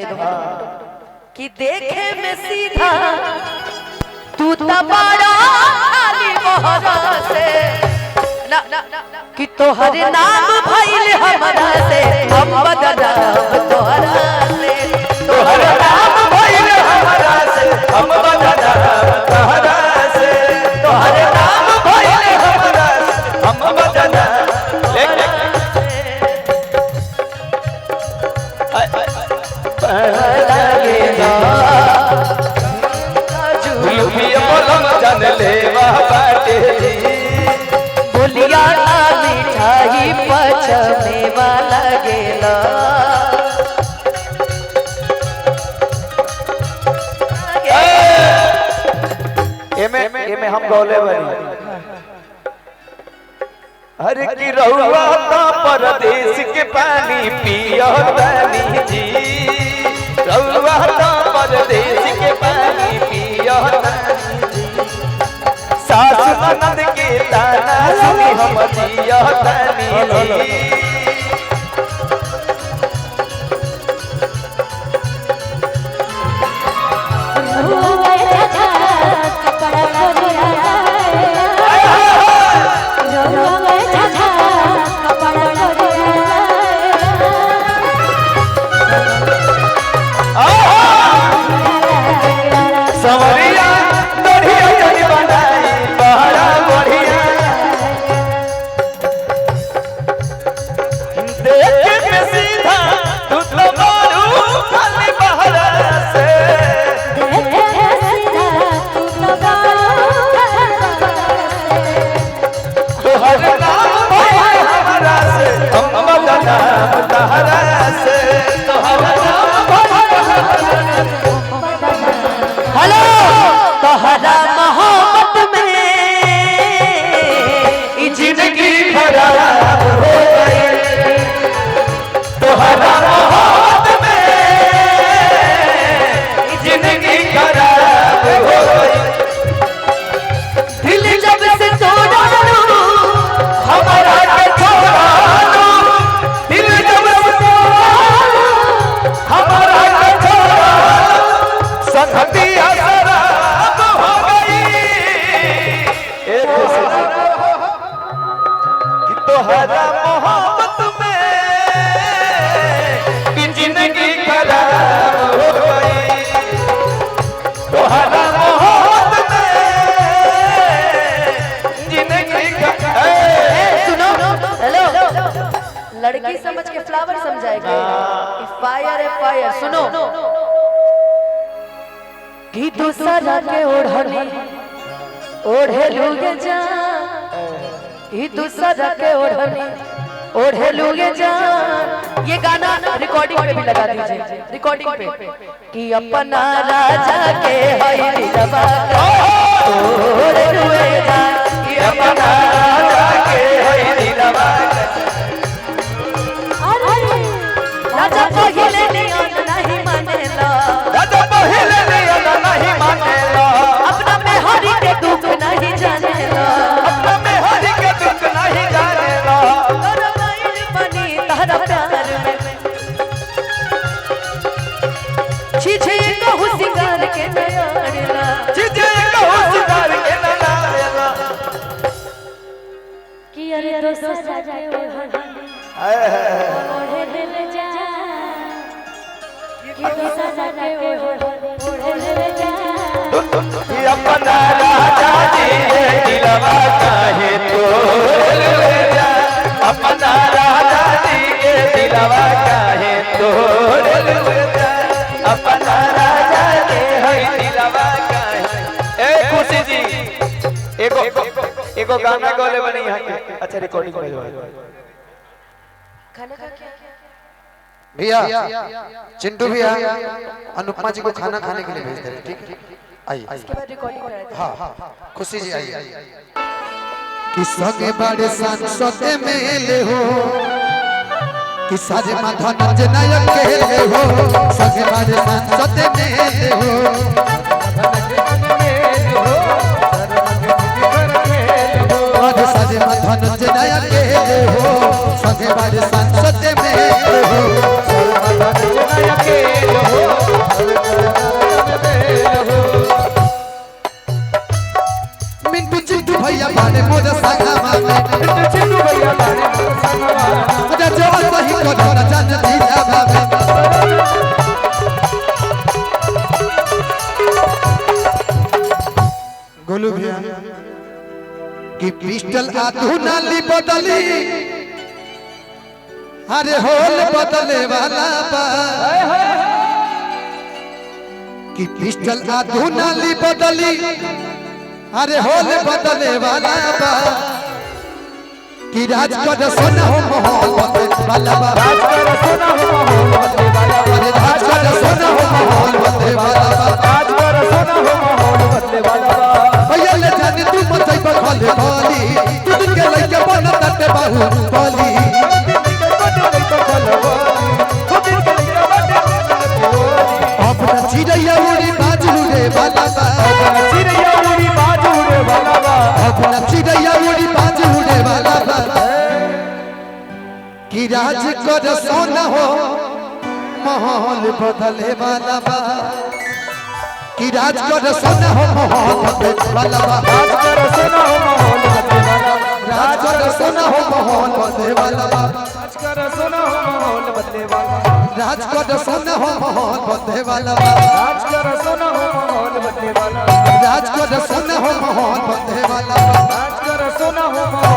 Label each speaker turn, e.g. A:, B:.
A: दूंगा कि देखे में सीधा तू तबारा खाली मोहरा से ना कि तोहरे नाम भइल हमरा से हम बदनाम तोहरा से
B: तोहरे नाम भइल हमरा से हम बदनाम तोहरा से तोहरे नाम भइल हमरा से हम बदनाम जन ले बाटे
A: बोलिया मिठाई पचमे वाला गेला
B: एमे हम गौले बनी हर की रहुआ का परदेश के पानी पियो बनी जी रहुआ का परदेश के पानी पियो सास ननद के ताना सुनी हम जिया तनी
A: हेलो तोहरा मोहब्बत में
B: जिंदगी खराब हो गई तोहरा मोहब्बत में जिंदगी खराब हो गई
A: दिल जब से तोड़ा
B: हमारा के छोड़ा दिल जब से तोड़ा हमारा के छोड़ा संगतिया शराब हो गई कि तोहरा मोहब्बत में जिंदगी खराब हो गई तोहरा मोहब्बत में जिंदगी
A: सुनो हेलो लड़की समझ के फ्लावर समझाएगा फायर है फायर सुनो कि दूसरा के ओढ़ने ओढ़े लूगे जा कि दूसरा के ओढ़ने ओढ़े लूगे जा ये गाना रिकॉर्डिंग पे भी लगा दीजिए रिकॉर्डिंग पे कि अपना राजा के हई दिलवा ओढ़े लूगे जा कि
B: अपना राजा के हई दिलवा
A: राजा पहिले नियम नहीं मानेला
B: राजा पहिले नियम नहीं मानेला
A: अपना में हरि के दुख नहीं जानेला
B: अपना में हरि के दुख नहीं जानेला
A: तोरा माइल बनी तारा प्यार में छीछे कहू सिंगार के नयाड़ला
B: जिजे कहू सिंगार के नयाड़ला
A: कि अरे दोस्त जाए ओढ़े दिल जा कि दोस्त जाए ओढ़े दिल जा
B: अपना राजा जी दिलवा काहे तोड़ ले जा अपना राजा जी के दिलवा काहे तोड़ ले जा अपना राजा के हई दिलवा काहे ए खुशी जी एगो गाना गौले बनी यहाँ के अच्छा रिकॉर्डिंग में
A: खाना खा क्या
C: भैया चिंटू भैया अनुपमा जी को खाना खाने के लिए भेज दे रहे ठीक है आइए
A: इसके बाद रिकॉर्डिंग कराते हैं
C: हाँ खुशी जी आइए कि सगे बड़े सांसद मेले हो कि साजे माथा नंज नायक केले हो सगे बड़े सांसद मेले हो आज साजे माथा नंज नायक केले हो सगे बड़े सांसद मेले हो गोलू भैया कि पिस्टल आधुनाली बदली अरे होल बदले वाला बा कि पिस्टल आधुनाली बदली अरे होल बदले वाला बा कि राज कर सोना हो माहौल बदले वाला बा
B: राज कर सोना हो माहौल बदले वाला बा
C: अरे राज कर सोना हो माहौल बदले वाला बा
B: राज कर सोना हो माहौल बदले वाला बा
C: भैया ले जाने तू मचाई पर खाले बोली तू दिन के लइके बन तटे बाहु बोली अपना चिड़ैया उड़ी बाजू रे वाला बा
B: चिड़ैया उड़ी बाजू रे वाला बा
C: अपना चिड़ैया उड़ी बाजू रे वाला बा कि राज कर सोना हो माहौल बदले वाला बा कि राज कर सोना हो माहौल बदले वाला बा
B: राज कर सोना हो माहौल बदले वाला बा
C: राज कर सोना हो माहौल बदले वाला बा
B: राज कर सोना हो माहौल बदले वाला बा
C: राज कर सोना हो माहौल बदले वाला बा
B: राज कर सोना हो माहौल बदले वाला बा
C: राज कर सोना हो माहौल बदले वाला बा
B: राज कर सोना हो माहौल